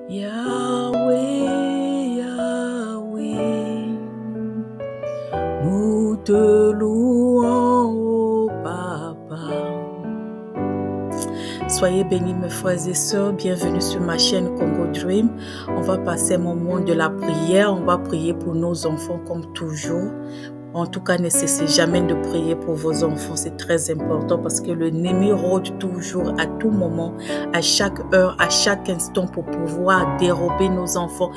Yahweh, Yahweh, nous te louons, oh Papa. Soyez bénis mes frères et sœurs, bienvenue sur ma chaîne Congo Dream. On va passer un moment de la prière, on va prier pour nos enfants comme toujours. En tout cas, ne cessez jamais de prier pour vos enfants, c'est très important parce que l'ennemi rôde toujours à tout moment, à chaque heure, à chaque instant pour pouvoir dérober nos enfants,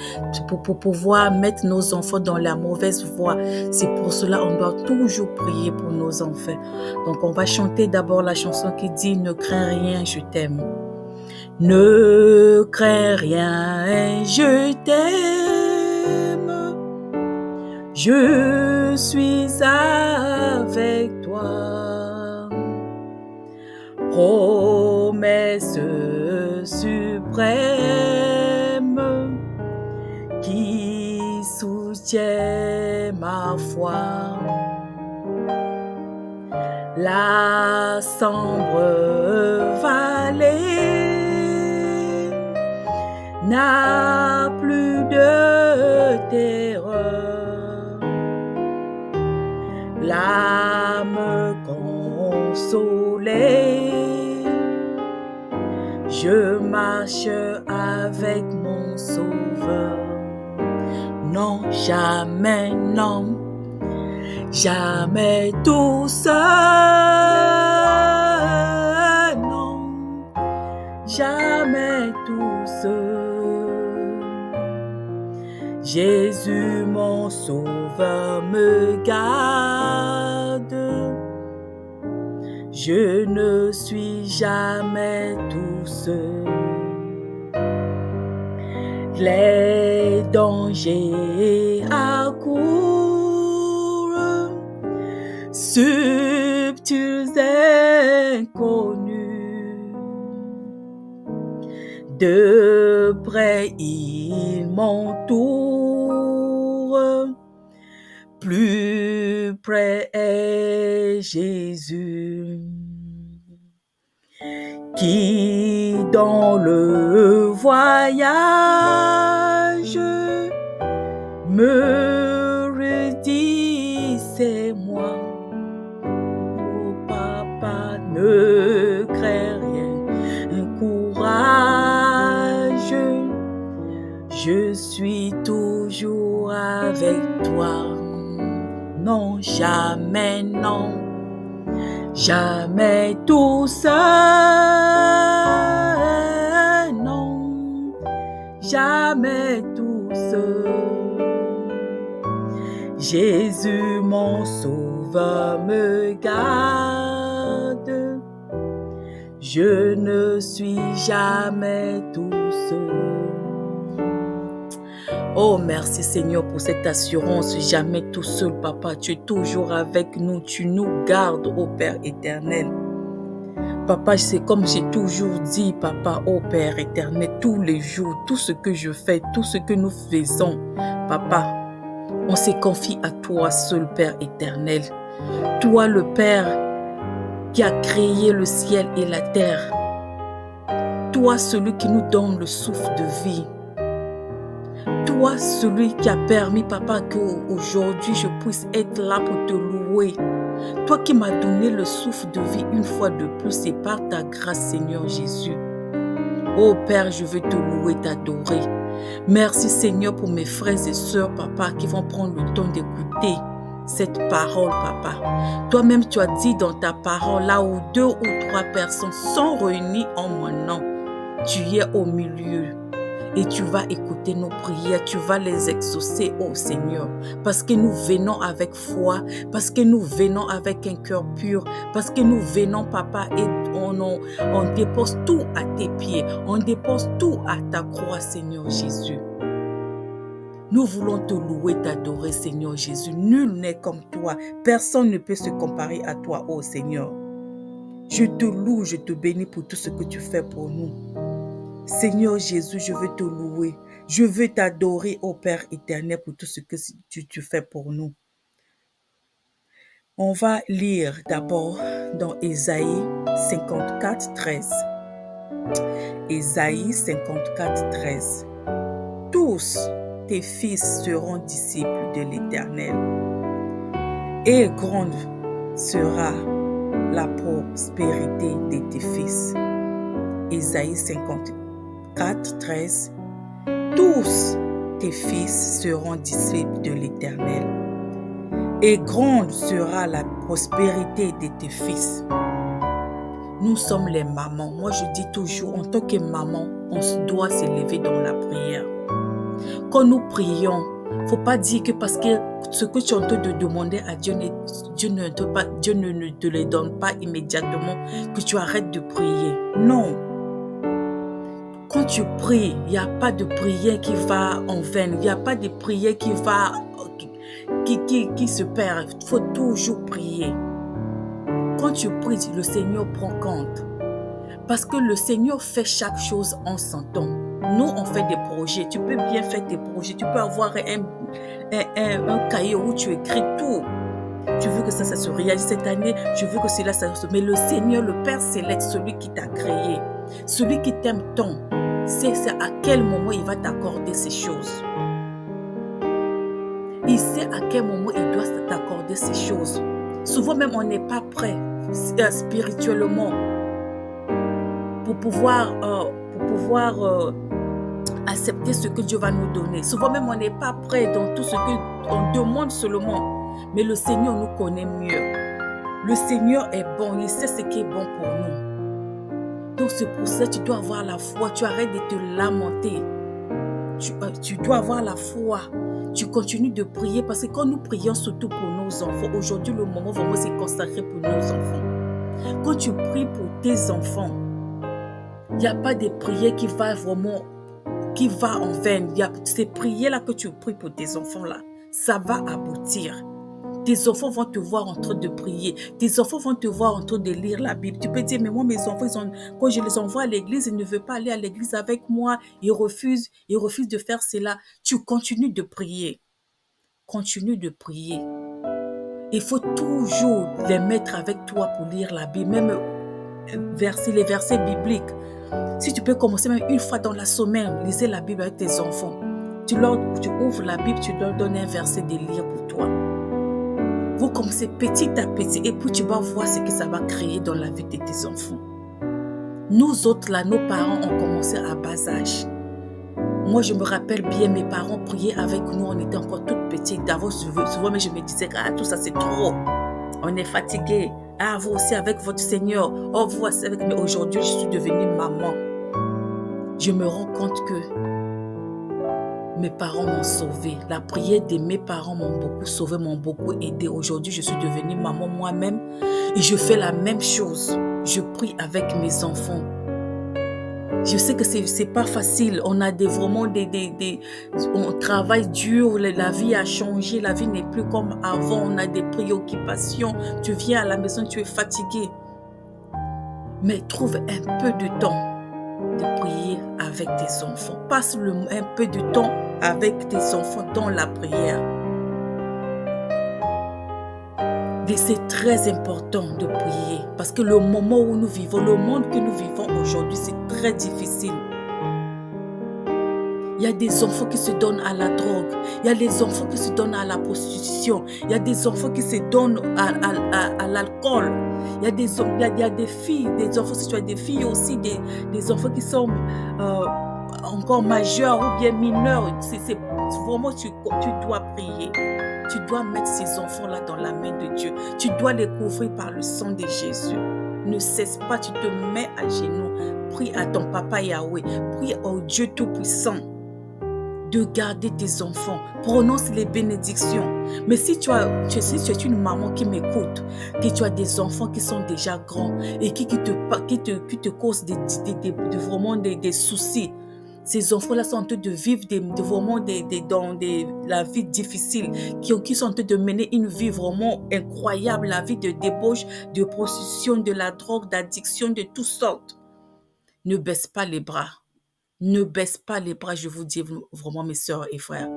pour pouvoir mettre nos enfants dans la mauvaise voie. C'est pour cela qu'on doit toujours prier pour nos enfants. Donc, on va chanter d'abord la chanson qui dit « Ne crains rien, je t'aime ». Ne crains rien, je t'aime. Je suis avec toi. Promesse suprême qui soutient ma foi. La sombre vallée n'a plus de terreur. L'âme consolée, je marche avec mon Sauveur. Non, jamais, non, jamais tout seul. Non, jamais tout seul. Jésus, mon Sauveur, me garde. Je ne suis jamais tout seul. Les dangers accourent, subtils inconnus. De près, ils m'entourent. Plus près est Jésus, qui dans le voyage me redit c'est moi. Oh Papa, ne crains rien, courage, je suis toujours avec toi. Non, jamais, non, jamais tout seul. Non, jamais tout seul. Jésus, mon Sauveur, me garde. Je ne suis jamais tout seul. Oh, merci Seigneur pour cette assurance, jamais tout seul, Papa. Tu es toujours avec nous, tu nous gardes, ô Père éternel. Papa, c'est comme j'ai toujours dit, Papa, ô Père éternel, tous les jours, tout ce que je fais, tout ce que nous faisons, Papa, on se confie à toi seul, Père éternel. Toi, le Père qui a créé le ciel et la terre. Toi, celui qui nous donne le souffle de vie. Toi, celui qui a permis, Papa, qu'aujourd'hui je puisse être là pour te louer. Toi qui m'as donné le souffle de vie une fois de plus, c'est par ta grâce, Seigneur Jésus. Oh Père, je veux te louer, t'adorer. Merci, Seigneur, pour mes frères et sœurs, Papa, qui vont prendre le temps d'écouter cette parole, Papa. Toi-même, tu as dit dans ta parole, là où 2 ou 3 personnes sont réunies en mon nom, tu es au milieu. Et tu vas écouter nos prières, tu vas les exaucer, oh Seigneur. Parce que nous venons avec foi, parce que nous venons avec un cœur pur, parce que nous venons, Papa, et on dépose tout à tes pieds, on dépose tout à ta croix, Seigneur Jésus. Nous voulons te louer, t'adorer, Seigneur Jésus. Nul n'est comme toi, personne ne peut se comparer à toi, oh Seigneur. Je te loue, je te bénis pour tout ce que tu fais pour nous. Seigneur Jésus, je veux te louer. Je veux t'adorer, ô Père éternel, pour tout ce que tu fais pour nous. On va lire d'abord dans Ésaïe 54, 13. Ésaïe 54, 13. tous tes fils seront disciples de l'Éternel, et grande sera la prospérité de tes fils. Ésaïe 54, 13. Tous tes fils seront disciples de l'Éternel, et grande sera la prospérité de tes fils. Nous sommes les mamans. Moi, je dis toujours, en tant que maman, on doit s'élever dans la prière. Quand nous prions, il ne faut pas dire que parce que ce que tu es en train de demander à Dieu, Dieu ne te le donne pas immédiatement, que tu arrêtes de prier. Non. Quand tu pries, il n'y a pas de prière qui va en vain. Il n'y a pas de prière qui se perd. Il faut toujours prier. Quand tu pries, le Seigneur prend compte. Parce que le Seigneur fait chaque chose en son temps. Nous, on fait des projets. Tu peux bien faire tes projets. Tu peux avoir un cahier où tu écris tout. Tu veux que ça se réalise cette année. Je veux que cela, ça se... Mais le Seigneur, le Père Céleste, celui qui t'a créé, celui qui t'aime tant, c'est à quel moment il va t'accorder ces choses. Il sait à quel moment il doit t'accorder ces choses. Souvent même, on n'est pas prêt spirituellement pour pouvoir accepter ce que Dieu va nous donner. Souvent même, on n'est pas prêt dans tout ce qu'on demande seulement. Mais le Seigneur nous connaît mieux. Le Seigneur est bon. Il sait ce qui est bon pour nous. Donc c'est pour ça que tu dois avoir la foi. Tu arrêtes de te lamenter. Tu dois avoir la foi. Tu continues de prier parce que quand nous prions surtout pour nos enfants, aujourd'hui le moment vraiment c'est consacré pour nos enfants. Quand tu pries pour tes enfants, il n'y a pas de prière qui va en vain. Il y a ces prières-là que tu pries pour tes enfants-là, ça va aboutir. Tes enfants vont te voir en train de prier. Tes enfants vont te voir en train de lire la Bible. Tu peux dire, mais moi, mes enfants, quand je les envoie à l'église, ils ne veulent pas aller à l'église avec moi. Ils refusent de faire cela. Tu continues de prier. Continue de prier. Il faut toujours les mettre avec toi pour lire la Bible, même les versets bibliques. Si tu peux commencer même une fois dans la semaine, lisez la Bible avec tes enfants. Tu ouvres la Bible, tu leur donnes un verset de lire pour toi. Vous commencez petit à petit et puis tu vas voir ce que ça va créer dans la vie de tes enfants. Nous autres là, nos parents ont commencé à bas âge. Moi, je me rappelle bien, mes parents priaient avec nous, on était encore toutes petites. D'abord, souvent, mais je me disais, tout ça c'est trop. On est fatigué. Vous aussi avec votre Seigneur. Vous aussi avec... Mais aujourd'hui, je suis devenue maman. Je me rends compte que mes parents m'ont sauvée. La prière de mes parents m'ont beaucoup sauvée, m'ont beaucoup aidée. Aujourd'hui, je suis devenue maman moi-même et je fais la même chose. Je prie avec mes enfants. Je sais que c'est pas facile. On a on travaille dur. La vie a changé. La vie n'est plus comme avant. On a des préoccupations. Tu viens à la maison, tu es fatigué. Mais trouve un peu de temps de prier avec tes enfants. Passe un peu de temps avec tes enfants dans la prière. Et c'est très important de prier parce que le moment où nous vivons, le monde que nous vivons aujourd'hui, c'est très difficile. Il y a des enfants qui se donnent à la drogue. Il y a des enfants qui se donnent à la prostitution. Il y a des enfants qui se donnent à l'alcool. Il y a des filles, des enfants, si tu as des filles aussi, des enfants qui sont encore majeurs ou bien mineurs. C'est vraiment, tu dois prier. Tu dois mettre ces enfants-là dans la main de Dieu. Tu dois les couvrir par le sang de Jésus. Ne cesse pas, tu te mets à genoux. Prie à ton papa Yahweh. Prie au Dieu Tout-Puissant de garder tes enfants. Prononce les bénédictions. Mais si tu es une maman qui m'écoute, que tu as des enfants qui sont déjà grands et qui te causent vraiment des soucis, ces enfants-là sont en train de vivre vraiment dans la vie difficile, qui sont en train de mener une vie vraiment incroyable, la vie de débauche, de prostitution, de la drogue, d'addiction, de toutes sortes. Ne baisse pas les bras. Ne baisse pas les bras, je vous dis vraiment mes sœurs et frères.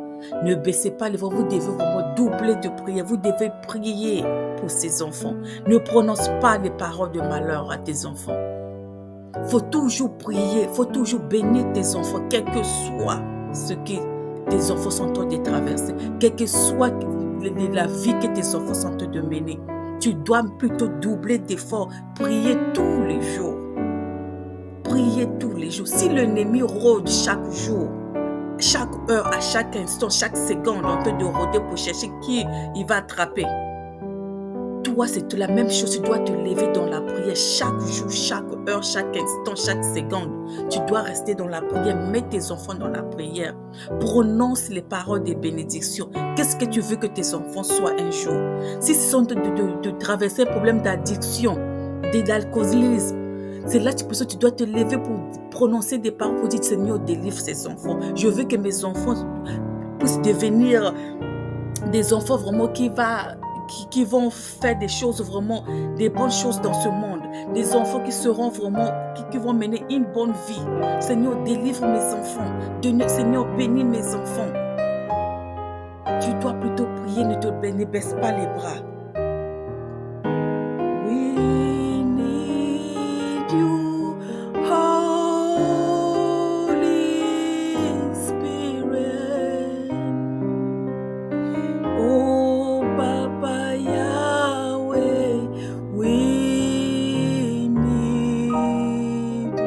Ne baissez pas les bras, vous devez vraiment doubler de prière. Vous devez prier pour ces enfants. Ne prononce pas les paroles de malheur à tes enfants. Faut toujours prier, faut toujours bénir tes enfants, quel que soit ce tes enfants sont en train de traverser, quelle que soit la vie que tes enfants sont en train de mener, tu dois plutôt doubler d'efforts, prier tous les jours. Prier tous les jours. Si l'ennemi rôde chaque jour, chaque heure, à chaque instant, chaque seconde, en train de rôder pour chercher qui il va attraper, toi, c'est la même chose. Tu dois te lever dans la prière chaque jour, chaque heure, chaque instant, chaque seconde. Tu dois rester dans la prière. Mets tes enfants dans la prière. Prononce les paroles des bénédictions. Qu'est-ce que tu veux que tes enfants soient un jour? Si ce sont de traverser un problème d'addiction, d'alcoolisme, c'est là que tu dois te lever pour prononcer des paroles pour dire Seigneur, délivre ces enfants. Je veux que mes enfants puissent devenir des enfants vraiment qui vont faire des choses vraiment, des bonnes choses dans ce monde. Des enfants qui seront vraiment, qui vont mener une bonne vie. Seigneur, délivre mes enfants. Seigneur, bénis mes enfants. Tu dois plutôt prier, ne baisse pas les bras. We need you, Holy Spirit. Oh, Papa Yahweh, we need you.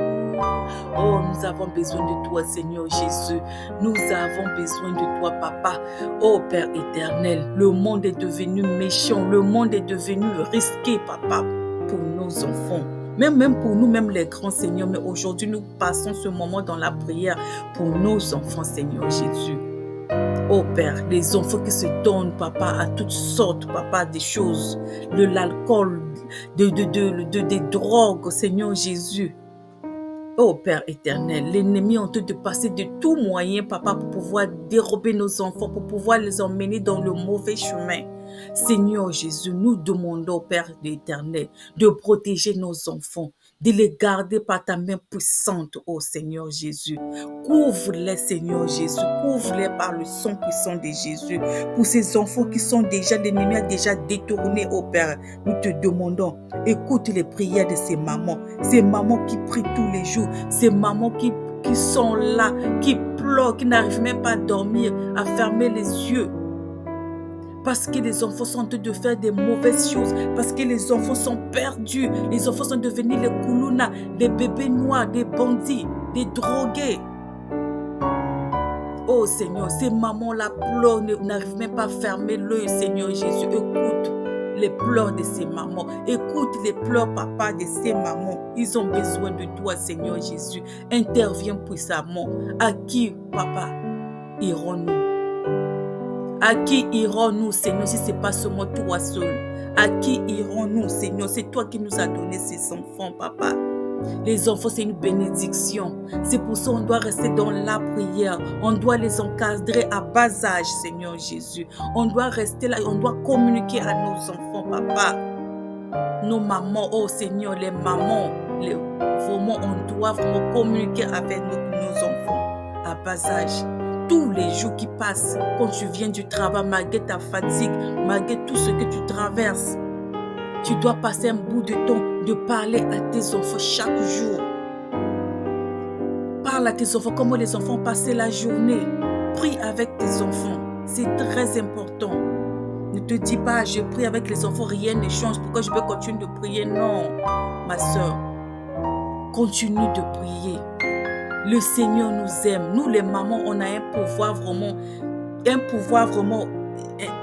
Oh, nous avons besoin de toi, Seigneur Jésus. Nous avons besoin de toi, Papa. Oh, Père éternel, le monde est devenu méchant. Le monde est devenu risqué, Papa, pour nos enfants. Même pour nous, même les grands, Seigneur. Mais aujourd'hui, nous passons ce moment dans la prière pour nos enfants, Seigneur Jésus. Oh Père, les enfants qui se donnent, Papa, à toutes sortes, Papa, des choses, de l'alcool, des drogues, Seigneur Jésus. Oh Père éternel, l'ennemi est en train de passer de tout moyen, Papa, pour pouvoir dérober nos enfants, pour pouvoir les emmener dans le mauvais chemin. Seigneur Jésus, nous demandons, Père éternel, de protéger nos enfants, de les garder par ta main puissante, oh Seigneur Jésus. Couvre-les, Seigneur Jésus, couvre-les par le sang puissant de Jésus. Pour ces enfants qui sont déjà, l'ennemi a déjà détourné, oh Père, nous te demandons, écoute les prières de ces mamans qui prient tous les jours, ces mamans qui sont là, qui pleurent, qui n'arrivent même pas à dormir, à fermer les yeux. Parce que les enfants sont en train de faire des mauvaises choses, parce que les enfants sont perdus, les enfants sont devenus les koulouna, des bébés noirs, des bandits, des drogués. Oh Seigneur, ces mamans-là pleurent, n'arrivent même pas à fermer l'œil, Seigneur Jésus. Écoute les pleurs de ces mamans, écoute les pleurs, Papa, de ces mamans. Ils ont besoin de toi, Seigneur Jésus. Interviens puissamment. À qui, Papa, irons-nous? À qui irons-nous, Seigneur, si ce n'est pas seulement toi seul? À qui irons-nous, Seigneur? C'est toi qui nous as donné ces enfants, Papa. Les enfants, c'est une bénédiction. C'est pour ça qu'on doit rester dans la prière. On doit les encadrer à bas âge, Seigneur Jésus. On doit rester là, on doit communiquer à nos enfants, Papa. Nos mamans, oh Seigneur, les mamans, vraiment, on doit vraiment communiquer avec nos enfants à bas âge. Tous les jours qui passent, quand tu viens du travail, malgré ta fatigue, malgré tout ce que tu traverses, tu dois passer un bout de temps de parler à tes enfants chaque jour. Parle à tes enfants, comment les enfants passent la journée. Prie avec tes enfants, c'est très important. Ne te dis pas, je prie avec les enfants, rien ne change, pourquoi je peux continuer de prier? Non, ma soeur, continue de prier. Le Seigneur nous aime. Nous, les mamans, on a un pouvoir vraiment,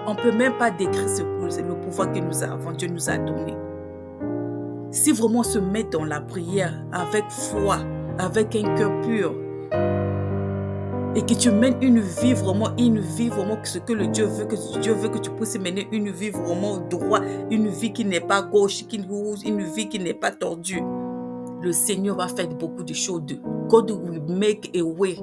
on ne peut même pas décrire le pouvoir que nous avons, Dieu nous a donné. Si vraiment on se met dans la prière avec foi, avec un cœur pur, et que tu mènes une vie vraiment ce que le Dieu veut que tu puisses mener une vie vraiment droite, une vie qui n'est pas gauche, une vie qui n'est pas tordue. Le Seigneur va faire beaucoup de choses. God will make a way.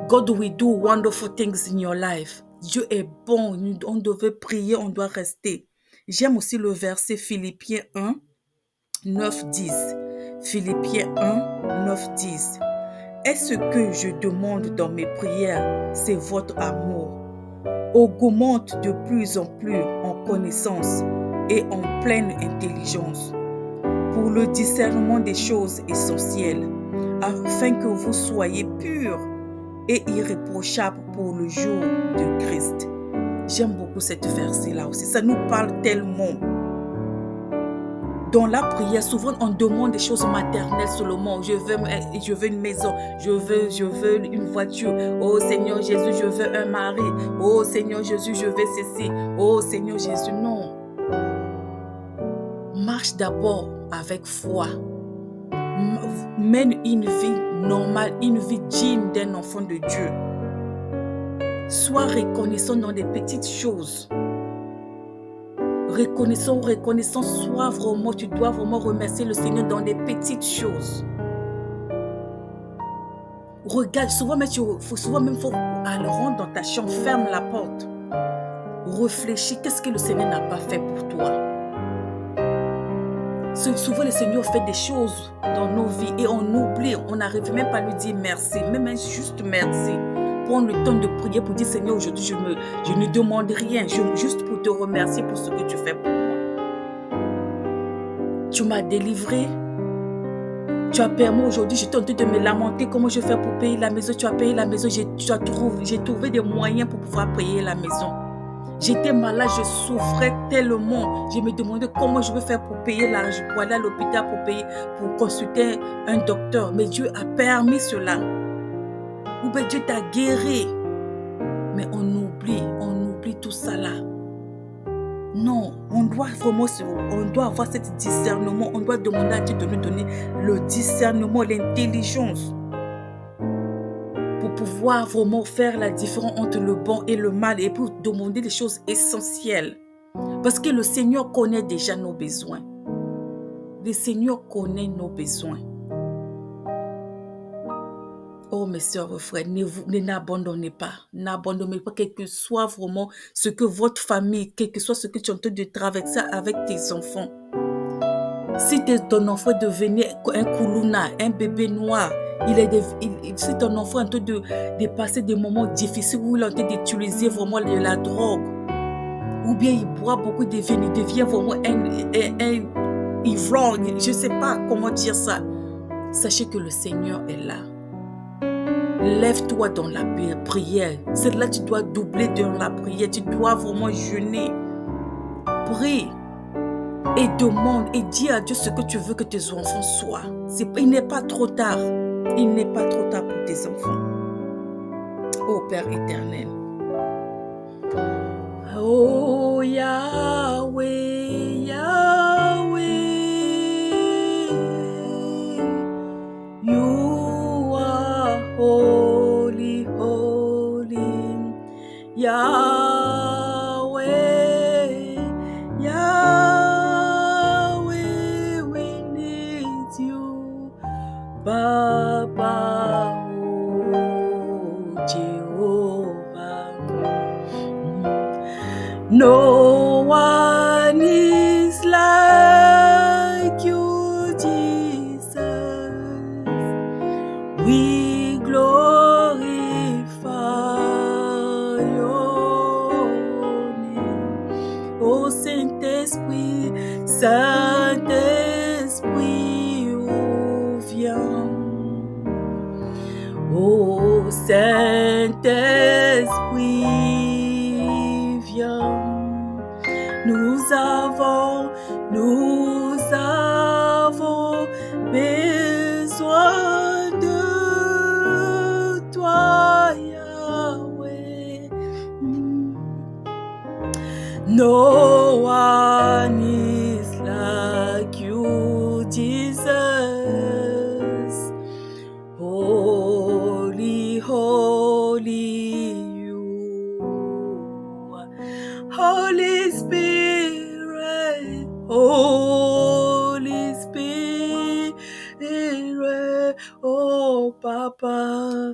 God will do wonderful things in your life. Dieu est bon. On devait prier, on doit rester. J'aime aussi le verset Philippiens 1, 9, 10. Philippiens 1, 9, 10. Et ce que je demande dans mes prières, c'est votre amour. Augmente de plus en plus en connaissance et en pleine intelligence, pour le discernement des choses essentielles, afin que vous soyez purs et irréprochable pour le jour de Christ. J'aime beaucoup cette verset-là aussi. Ça nous parle tellement. Dans la prière, souvent on demande des choses maternelles seulement. Je veux une maison, je veux une voiture. Oh Seigneur Jésus, je veux un mari. Oh Seigneur Jésus, je veux ceci. Oh Seigneur Jésus, non. Marche d'abord avec foi. Mène une vie normale, une vie digne d'un enfant de Dieu. Sois reconnaissant dans des petites choses. Reconnaissant, sois vraiment, tu dois vraiment remercier le Seigneur dans des petites choses. Regarde, souvent même, faut aller rentrer dans ta chambre, ferme la porte. Réfléchis, qu'est-ce que le Seigneur n'a pas fait pour toi? Souvent, le Seigneur fait des choses dans nos vies et on oublie, on n'arrive même pas à lui dire merci, même juste merci. Prendre le temps de prier pour dire Seigneur, aujourd'hui je ne demande rien, juste pour te remercier pour ce que tu fais pour moi. Tu m'as délivré. Tu as permis aujourd'hui, j'étais en train de me lamenter comment je fais pour payer la maison. Tu as payé la maison, j'ai trouvé des moyens pour pouvoir payer la maison. J'étais malade, je souffrais tellement. Je me demandais comment je vais faire pour payer l'argent, pour aller à l'hôpital, pour consulter un docteur. Mais Dieu a permis cela. Ou bien Dieu t'a guéri. Mais on oublie tout ça là. Non, on doit avoir ce discernement. On doit demander à Dieu de nous donner le discernement, l'intelligence. Pour pouvoir vraiment faire la différence entre le bon et le mal et pour demander les choses essentielles. Parce que le Seigneur connaît déjà nos besoins. Le Seigneur connaît nos besoins. Oh mes sœurs et frères, n'abandonnez pas. N'abandonnez pas, quel que soit vraiment ce que votre famille, quel que soit ce que tu es en train de traverser avec tes enfants. Si ton enfant devenait un koulouna, un bébé noir, si ton enfant est en train de passer des moments difficiles où il est en train d'utiliser vraiment de la drogue, ou bien il boit beaucoup de vin, il devient vraiment un ivrogne, je ne sais pas comment dire ça. Sachez que le Seigneur est là. Lève-toi dans la prière. C'est là que tu dois doubler dans la prière. Tu dois vraiment jeûner. Prie. Et demande et dis à Dieu ce que tu veux que tes enfants soient. Il n'est pas trop tard. Il n'est pas trop tard pour tes enfants. Ô Père éternel. Oh Yahweh, Yahweh. You are holy, holy. Yahweh, Yahweh, we need you. Baba, oh Jehovah. No one is like you, Jesus. We glorify your name. Oh Saint-Esprit, Saint-Esprit, oh viens. Oh Saint-Esprit, viens. Nous avons besoin de toi, Yahweh. No one is like you, Jesus. Holy, holy you. Holy Spirit, Holy Spirit, oh Papa,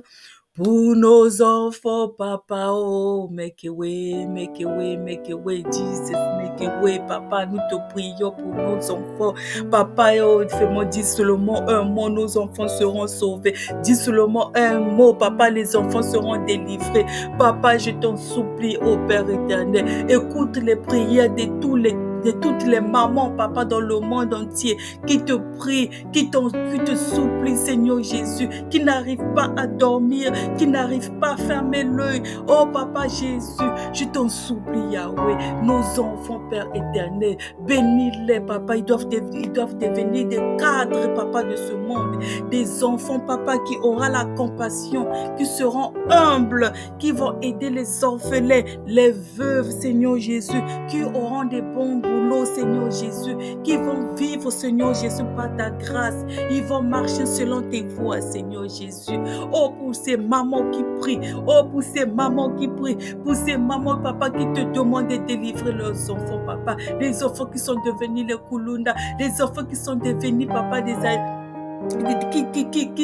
pour nos enfants, Papa, oh, make a way, make a way, make a way, Jesus, make a way, Papa, nous te prions pour nos enfants, Papa, oh, fais-moi dire seulement un mot, nos enfants seront sauvés, dis seulement un mot, Papa, les enfants seront délivrés, Papa, je t'en supplie, oh Père éternel, écoute les prières de tous les de toutes les mamans, papa, dans le monde entier, qui te prient, qui te supplient, Seigneur Jésus, qui n'arrivent pas à dormir, qui n'arrivent pas à fermer l'œil. Oh, papa Jésus, je t'en supplie, Yahweh, nos enfants, Père éternel, bénis-les, papa, ils doivent devenir des cadres, papa, de ce monde, des enfants, papa, qui aura la compassion, qui seront humbles, qui vont aider les orphelins, les veuves, Seigneur Jésus, qui auront des bons boulots, Seigneur Jésus, qui vont vivre, Seigneur Jésus, par ta grâce. Ils vont marcher selon tes voies, Seigneur Jésus. Oh, pour ces mamans qui prient, oh, pour ces mamans qui prient, pour ces mamans, papa, qui te demandent de délivrer leurs enfants, papa, les enfants qui sont devenus les Kulunda, les enfants qui sont devenus, papa, qui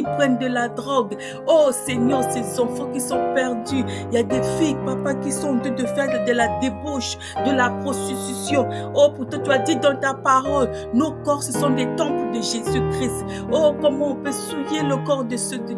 prennent de la drogue. Oh Seigneur, ces enfants qui sont perdus. Il y a des filles, papa, qui sont en train de faire de la débauche, de la prostitution. Oh, pourtant tu as dit dans ta parole, nos corps, ce sont des temples de Jésus-Christ. Oh, comment on peut souiller le corps de ceux du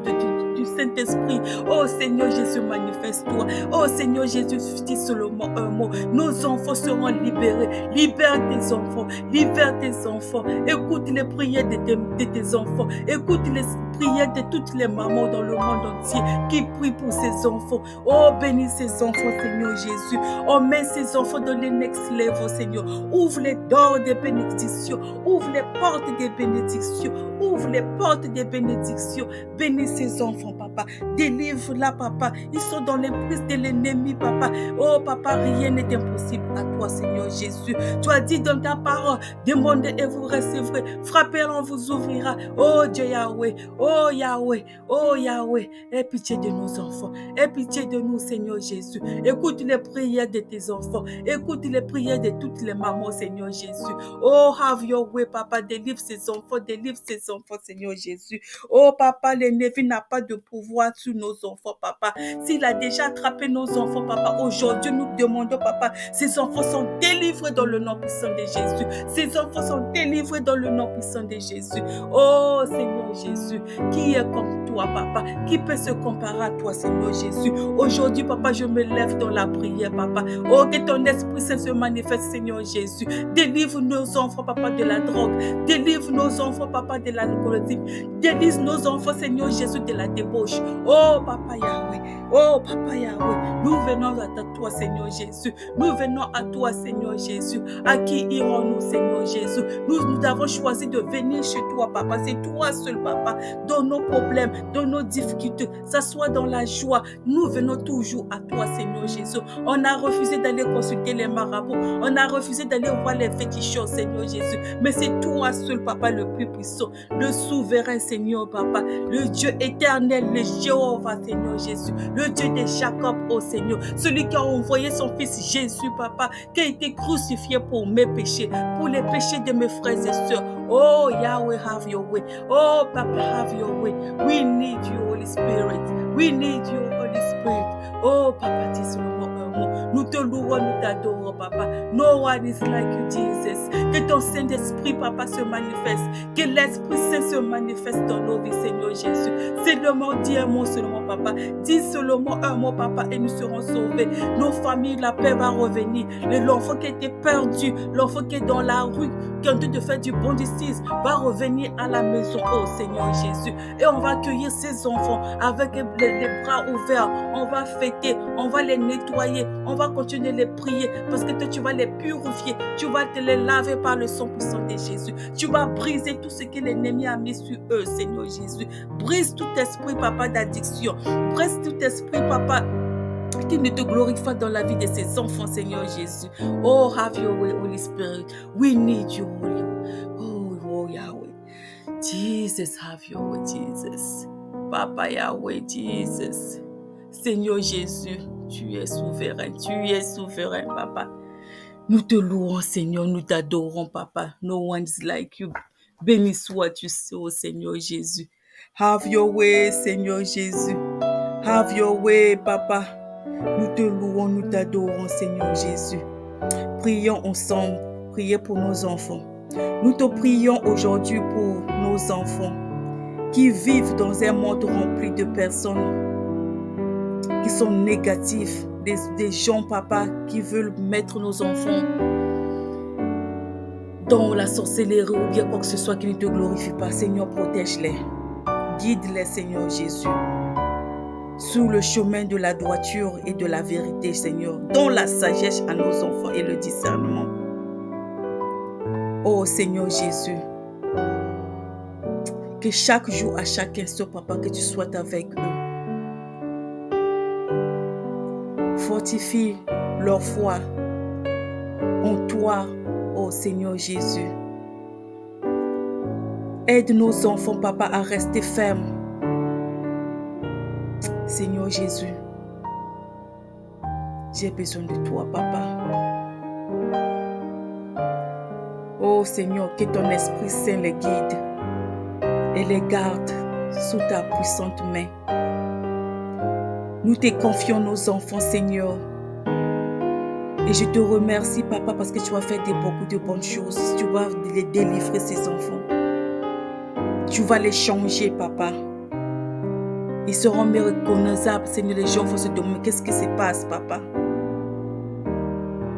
Saint-Esprit. Oh Seigneur Jésus, manifeste-toi. Oh Seigneur Jésus, dis seulement un mot. Nos enfants seront libérés. Libère tes enfants. Libère tes enfants. Écoute les prières de tes enfants. Écoute les prières de toutes les mamans dans le monde entier qui prient pour ces enfants. Oh, bénis ces enfants, Seigneur Jésus. Oh, mets ces enfants dans les next level, Seigneur. Ouvre les doors des bénédictions. Ouvre les portes des bénédictions. Ouvre les portes des bénédictions. Bénis ces enfants, papa. Délivre-la, papa. Ils sont dans l'emprise de l'ennemi, papa. Oh, papa, rien n'est impossible à toi, Seigneur Jésus. Tu as dit dans ta parole, demandez et vous recevrez. Frappez, on vous ouvrira. Oh, Dieu Yahweh. Oh, Yahweh. Oh, Yahweh. Aie pitié de nos enfants. Aie pitié de nous, Seigneur Jésus. Écoute les prières de tes enfants. Écoute les prières de toutes les mamans, Seigneur Jésus. Oh, have your way, papa. Délivre ces enfants. Délivre ces enfants, Seigneur Jésus. Oh, papa, l'ennemi n'a pas de pouvoir sur nos enfants, papa. S'il a déjà attrapé nos enfants, papa, aujourd'hui, nous demandons, papa, ces enfants sont délivrés dans le nom puissant de Jésus. Ces enfants sont délivrés dans le nom puissant de Jésus. Oh, Seigneur Jésus, qui est comme toi, papa? Qui peut se comparer à toi, Seigneur Jésus? Aujourd'hui, papa, je me lève dans la prière, papa. Oh, que ton Esprit Saint se manifeste, Seigneur Jésus. Délivre nos enfants, papa, de la drogue. Délivre nos enfants, papa, de l'alcoolisme. Délivre nos enfants, Seigneur Jésus, de la débauche. Oh, papa Yahweh. Oh, papa Yahweh. Nous venons à toi, Seigneur Jésus. Nous venons à toi, Seigneur Jésus. À qui irons-nous, Seigneur Jésus? Nous avons choisi de venir chez toi, papa. C'est toi seul, papa. Dans nos problèmes, dans nos difficultés, ça soit dans la joie. Nous venons toujours à toi, Seigneur Jésus. On a refusé d'aller consulter les marabouts. On a refusé d'aller voir les féticheurs, Seigneur Jésus. Mais c'est toi seul, papa, le plus puissant, le souverain, Seigneur, papa. Le Dieu éternel, le Jéhovah, Seigneur Jésus. Le Dieu de Jacob, oh Seigneur. Celui qui a envoyé son fils Jésus, papa, qui a été crucifié pour mes péchés, pour les péchés de mes frères et sœurs. Oh, Yahweh, have your way. Oh, Papa, have your way. We need you, Holy Spirit. We need you, Holy Spirit. Oh, Papa, dis seulement un mot. Nous te louons, nous t'adorons, Papa. No one is like you, Jesus. Que ton Saint-Esprit, Papa, se manifeste. Que l'Esprit Saint se manifeste dans nos vies, Seigneur Jésus. Seulement, dis un mot seulement, Papa. Dis seulement un mot, Papa, et nous serons sauvés. Nos familles, la paix va revenir. L'enfant qui était perdu, l'enfant qui est dans la rue, qui est en train de faire du banditisme, va revenir à la maison, oh Seigneur Jésus. Et on va accueillir ces enfants avec les bras ouverts. On va fêter, on va les nettoyer, on va continuer de les prier parce que toi, tu vas les purifier. Tu vas te les laver par le sang puissant de Jésus. Tu vas briser tout ce que l'ennemi a mis sur eux, Seigneur Jésus. Brise tout esprit, papa, d'addiction. Brise tout esprit, papa, qui ne te glorifie pas dans la vie de ces enfants, Seigneur Jésus. Oh, have your way, Holy Spirit. We need you, Holy. Oh, Yahweh. Jesus, have your way, Jesus. Papa Yahweh, Jesus. Seigneur Jésus, tu es souverain, Papa. Nous te louons, Seigneur, nous t'adorons, Papa. No one is like you. Béni sois-tu, oh Seigneur Jésus. Have your way, Seigneur Jésus. Have your way, Papa. Nous te louons, nous t'adorons, Seigneur Jésus. Prions ensemble, priez pour nos enfants. Nous te prions aujourd'hui pour nos enfants qui vivent dans un monde rempli de personnes qui sont négatifs, des gens, papa, qui veulent mettre nos enfants dans la sorcellerie ou bien quoi que ce soit qui ne te glorifie pas. Seigneur, protège-les. Guide-les, Seigneur Jésus, sur le chemin de la droiture et de la vérité, Seigneur. Donne la sagesse à nos enfants et le discernement. Oh Seigneur Jésus, que chaque jour, à chaque instant, Papa, que tu sois avec eux. Fortifie leur foi en toi, oh Seigneur Jésus. Aide nos enfants, Papa, à rester fermes. Seigneur Jésus, j'ai besoin de toi, Papa. Oh Seigneur, que ton Esprit Saint les guide et les garde sous ta puissante main. Nous te confions nos enfants, Seigneur. Et je te remercie, Papa, parce que tu vas faire beaucoup de bonnes choses. Tu vas les délivrer, ces enfants. Tu vas les changer, Papa. Ils seront méconnaissables, Seigneur. Les gens vont se demander qu'est-ce qui se passe, Papa.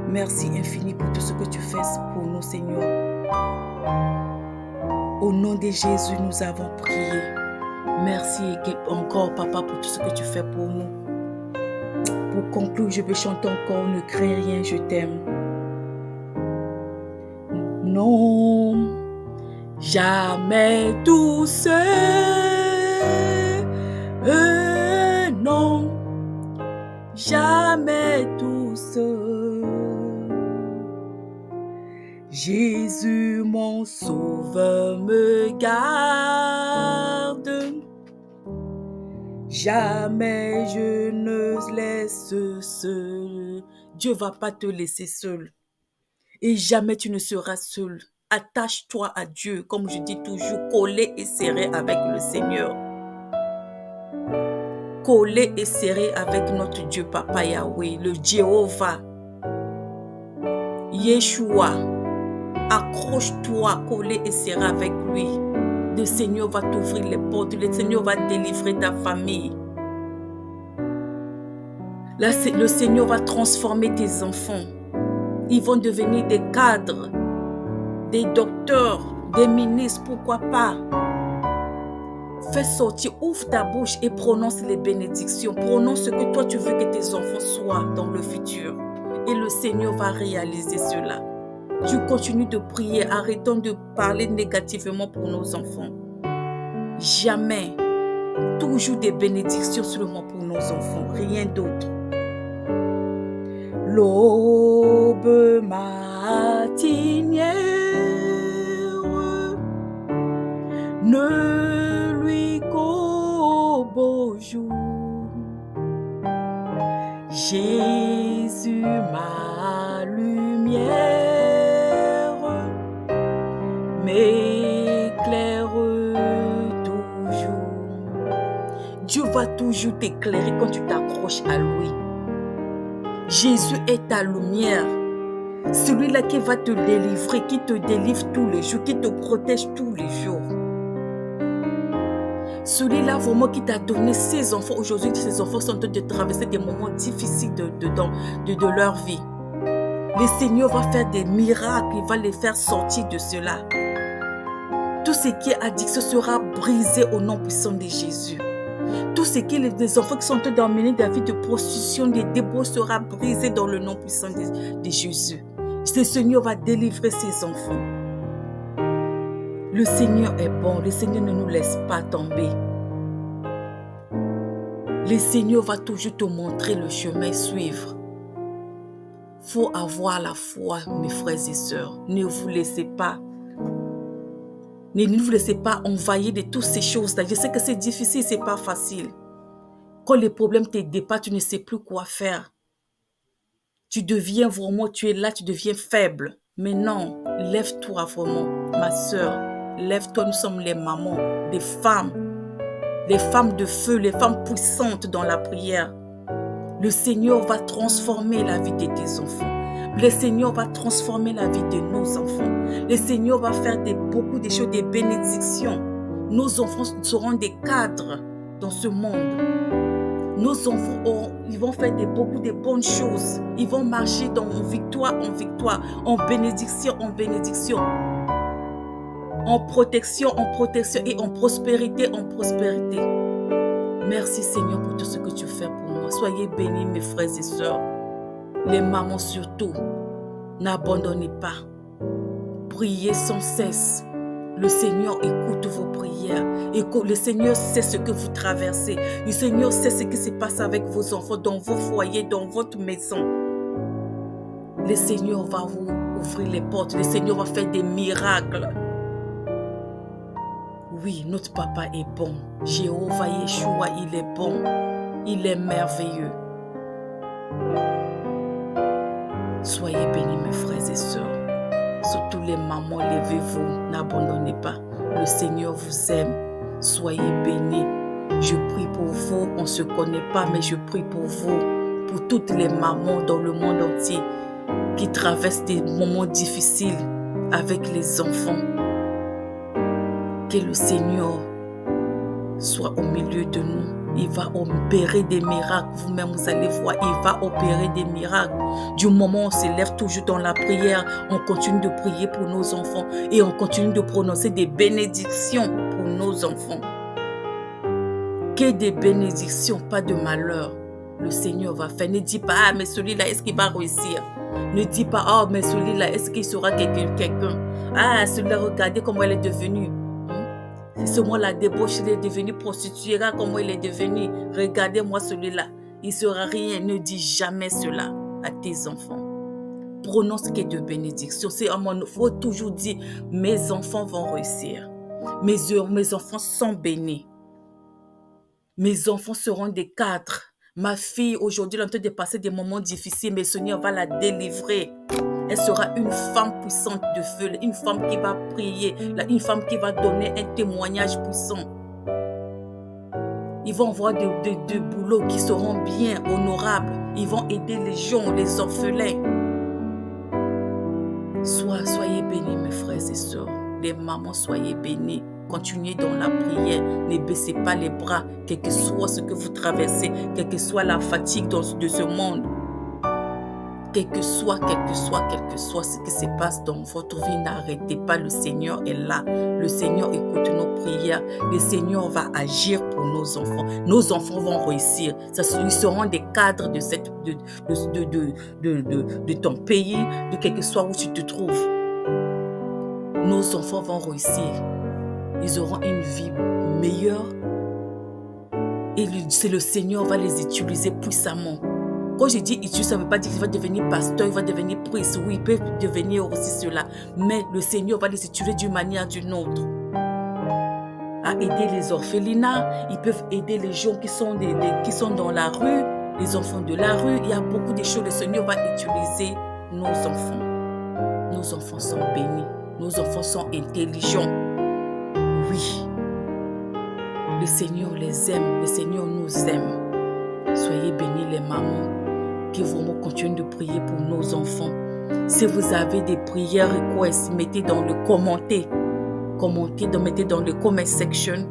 Merci infini pour tout ce que tu fais pour nous, Seigneur. Au nom de Jésus, nous avons prié. Merci encore, Papa, pour tout ce que tu fais pour nous. Pour conclure, je veux chanter encore, ne crains rien, je t'aime. Non, jamais tout seul. Non, jamais tout seul. Jésus, mon sauveur, me garde. Jamais je ne laisse seul. Dieu ne va pas te laisser seul. Et jamais tu ne seras seul. Attache-toi à Dieu, comme je dis toujours, collé et serré avec le Seigneur. Collé et serré avec notre Dieu, Papa Yahweh, le Jéhovah. Yeshua. Accroche-toi, collé et serré avec lui. Le Seigneur va t'ouvrir les portes. Le Seigneur va délivrer ta famille. Là, le Seigneur va transformer tes enfants. Ils vont devenir des cadres, des docteurs, des ministres, pourquoi pas. Fais sortir, ouvre ta bouche et prononce les bénédictions. Prononce ce que toi tu veux que tes enfants soient dans le futur. Et le Seigneur va réaliser cela. Tu continues de prier, arrêtons de parler négativement pour nos enfants. Jamais. Toujours des bénédictions seulement pour nos enfants, rien d'autre. L'aube matinière ne lui qu'au beau jour. Jésus ma lumière m'éclaire toujours. Dieu va toujours t'éclairer quand tu t'accroches à lui. Jésus est ta lumière. Celui-là qui va te délivrer, qui te délivre tous les jours, qui te protège tous les jours. Celui-là vraiment qui t'a donné ses enfants. Aujourd'hui, ces enfants sont en train de traverser des moments difficiles de leur vie. Le Seigneur va faire des miracles, il va les faire sortir de cela. Tout ce qui est addiction sera brisé au nom puissant de Jésus. Tout ce qui est des enfants qui sont en train d'emmener des vies de prostitution, des débauches sera brisé dans le nom puissant de Jésus. Le Seigneur va délivrer ses enfants. Le Seigneur est bon, le Seigneur ne nous laisse pas tomber. Le Seigneur va toujours te montrer le chemin à suivre. Il faut avoir la foi, mes frères et sœurs. Ne vous laissez pas. Ne vous laissez pas envahir de toutes ces choses-là. Je sais que c'est difficile, c'est pas facile. Quand les problèmes te dépassent, tu ne sais plus quoi faire. Tu deviens vraiment, tu es là, tu deviens faible. Mais non, lève-toi vraiment, ma sœur. Lève-toi, nous sommes les mamans, les femmes de feu, les femmes puissantes dans la prière. Le Seigneur va transformer la vie de tes enfants. Le Seigneur va transformer la vie de nos enfants. Le Seigneur va faire beaucoup de choses, des bénédictions. Nos enfants seront des cadres dans ce monde. Nos enfants, ils vont faire beaucoup de bonnes choses. Ils vont marcher dans victoire en victoire, en bénédiction en bénédiction, en protection et en prospérité en prospérité. Merci Seigneur pour tout ce que tu fais pour moi. Soyez bénis mes frères et sœurs. Les mamans surtout, n'abandonnez pas. Priez sans cesse. Le Seigneur écoute vos prières. Le Seigneur sait ce que vous traversez. Le Seigneur sait ce qui se passe avec vos enfants, dans vos foyers, dans votre maison. Le Seigneur va vous ouvrir les portes. Le Seigneur va faire des miracles. Oui, notre papa est bon. Jéhovah Yeshua, il est bon. Il est merveilleux. Soyez bénis mes frères et sœurs. Surtout les mamans, levez-vous, n'abandonnez pas. Le Seigneur vous aime. Soyez bénis. Je prie pour vous. On ne se connaît pas, mais je prie pour vous, pour toutes les mamans dans le monde entier qui traversent des moments difficiles avec les enfants. Que le Seigneur soit au milieu de nous. Il va opérer des miracles. Vous-même, vous allez voir, il va opérer des miracles. Du moment où on se lève toujours dans la prière, on continue de prier pour nos enfants et on continue de prononcer des bénédictions pour nos enfants. Que des bénédictions, pas de malheur. Le Seigneur va faire. Ne dis pas, ah, mais celui-là, est-ce qu'il va réussir? Ne dis pas, oh, mais celui-là, est-ce qu'il sera quelqu'un? Ah, celui-là, regardez comment elle est devenue. C'est seulement la débauche, il est devenu prostitué. Regarde comment il est devenu. Regardez-moi celui-là. Il ne sera rien. Ne dis jamais cela à tes enfants. Prononce que de bénédictions. Il faut toujours dire, mes enfants vont réussir. Mes enfants sont bénis. Mes enfants seront des cadres. Ma fille, aujourd'hui, elle est en train de passer des moments difficiles, mais le Seigneur va la délivrer. Elle sera une femme puissante de feu, une femme qui va prier, une femme qui va donner un témoignage puissant. Ils vont avoir des boulots qui seront bien honorables. Ils vont aider les gens, les orphelins. Soyez bénis, mes frères et sœurs. Les mamans, soyez bénis. Continuez dans la prière. Ne baissez pas les bras, quel que soit ce que vous traversez, quelle que soit la fatigue de ce monde. Quel que soit ce qui se passe dans votre vie, n'arrêtez pas, le Seigneur est là. Le Seigneur écoute nos prières. Le Seigneur va agir pour nos enfants. Nos enfants vont réussir. Ils seront des cadres de ton pays, de quel que soit où tu te trouves. Nos enfants vont réussir. Ils auront une vie meilleure. Et c'est le Seigneur va les utiliser puissamment. Quand je dis utile, ça ne veut pas dire qu'il va devenir pasteur, il va devenir prêtre. Oui, il peut devenir aussi cela. Mais le Seigneur va les utiliser d'une manière ou d'une autre. À aider les orphelinats, ils peuvent aider les gens qui sont dans la rue, les enfants de la rue. Il y a beaucoup de choses. Le Seigneur va utiliser nos enfants. Nos enfants sont bénis. Nos enfants sont intelligents. Oui. Le Seigneur les aime. Le Seigneur nous aime. Soyez bénis les mamans qui vont continuer de prier pour nos enfants. Si vous avez des prières requests, mettez dans le commentaire. Mettez dans le comment section.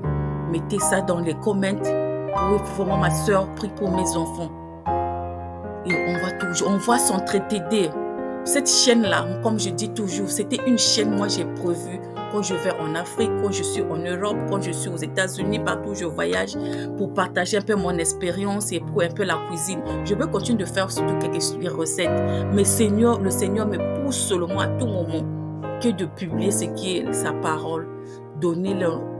Mettez ça dans les comments. Oui, vraiment ma soeur, prie pour mes enfants. Et on va s'entraider. Cette chaîne-là, comme je dis toujours, c'était une chaîne, moi j'ai prévu. Quand je vais en Afrique, quand je suis en Europe, quand je suis aux États-Unis, partout où je voyage, pour partager un peu mon expérience et pour un peu la cuisine. Je veux continuer de faire surtout quelques recettes. Mais le Seigneur me pousse seulement à tout moment que de publier ce qui est sa parole.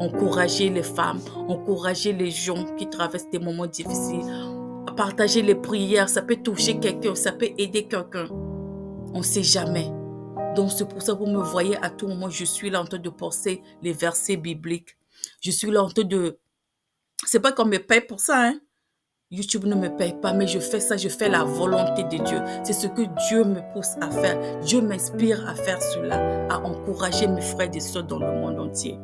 Encourager les femmes, encourager les gens qui traversent des moments difficiles. Partager les prières, ça peut toucher quelqu'un, ça peut aider quelqu'un. On ne sait jamais. Donc, c'est pour ça que vous me voyez à tout moment, je suis là en train de penser les versets bibliques. Je suis là en train de... C'est pas qu'on me paye pour ça, hein. YouTube ne me paye pas, mais je fais ça, je fais la volonté de Dieu. C'est ce que Dieu me pousse à faire. Dieu m'inspire à faire cela, à encourager mes frères et sœurs dans le monde entier.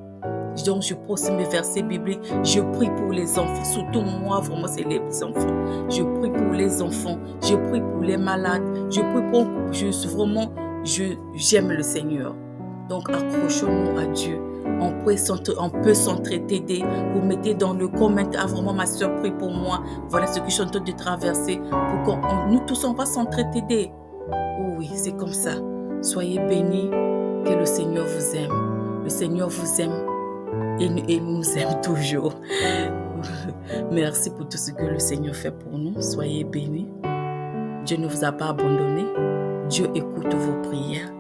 Donc, je pose mes versets bibliques. Je prie pour les enfants. Surtout moi, vraiment, c'est les enfants. Je prie pour les enfants. Je prie pour les malades. Je prie pour... J'aime le Seigneur. Donc, accrochons-nous à Dieu. On peut s'entraider. Vous mettez dans le comment, ah vraiment ma soeur prie pour moi. Voilà ce que je suis en train de traverser. Pour nous tous, on va s'entraider. Oh oui, c'est comme ça. Soyez bénis, que le Seigneur vous aime. Le Seigneur vous aime et nous aime toujours. Merci pour tout ce que le Seigneur fait pour nous. Soyez bénis. Dieu ne vous a pas abandonné. Dieu écoute vos prières.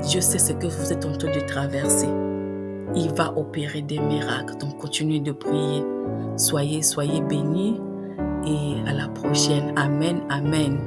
Dieu sait ce que vous êtes en train de traverser. Il va opérer des miracles. Donc, continuez de prier. Soyez bénis et à la prochaine. Amen, amen.